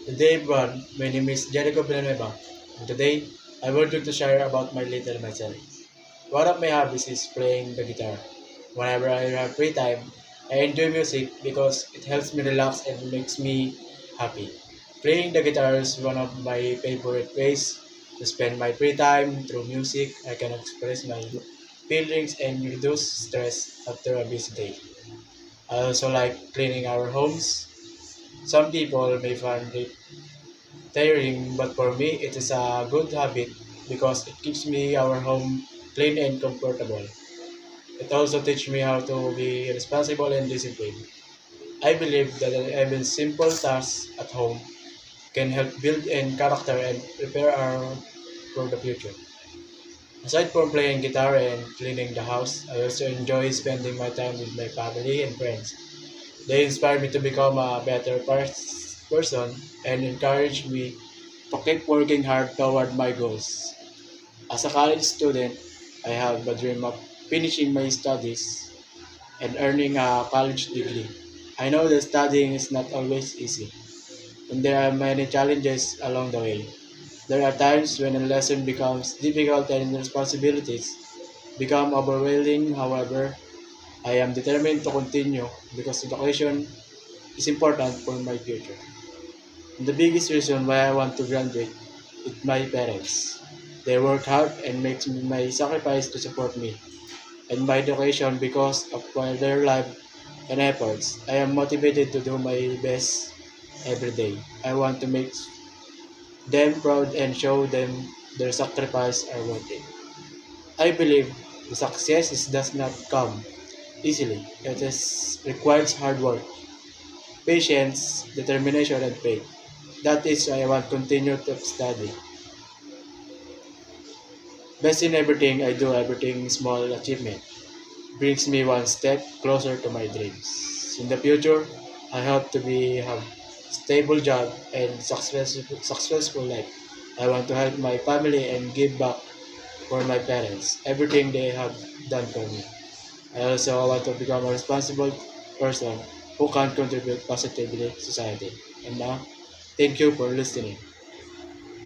Good day everyone, my name is Jericho Villanueva and today I wanted to share about my little myself. One of my hobbies is playing the guitar. Whenever I have free time, I enjoy music because it helps me relax and makes me happy. Playing the guitar is one of my favorite ways to spend my free time through music. I can express my feelings and reduce stress after a busy day. I also like cleaning our homes. Some people may find it tiring, but for me, it is a good habit because it keeps me our home clean and comfortable. It also teaches me how to be responsible and disciplined. I believe that even simple tasks at home can help build in character and prepare our for the future. Aside from playing guitar and cleaning the house, I also enjoy spending my time with my family and friends. They inspire me to become a better person and encourage me to keep working hard toward my goals. As a college student, I have a dream of finishing my studies and earning a college degree. I know that studying is not always easy, and there are many challenges along the way. There are times when a lesson becomes difficult and responsibilities become overwhelming. However, I am determined to continue because education is important for my future. And the biggest reason why I want to graduate is my parents. They work hard and make my sacrifice to support me and my education because of their life and efforts. I am motivated to do my best every day. I want to make them proud and show them their sacrifice are worth it. I believe the success does not come easily. It is requires hard work, patience, determination, and faith. That is why I want to continue to study. Best in everything I do, everything small achievement brings me one step closer to my dreams. In the future, I hope to be have stable job and successful life. I want to help my family and give back for my parents, everything they have done for me. I also want to become a responsible person who can contribute positively to society. And now, thank you for listening.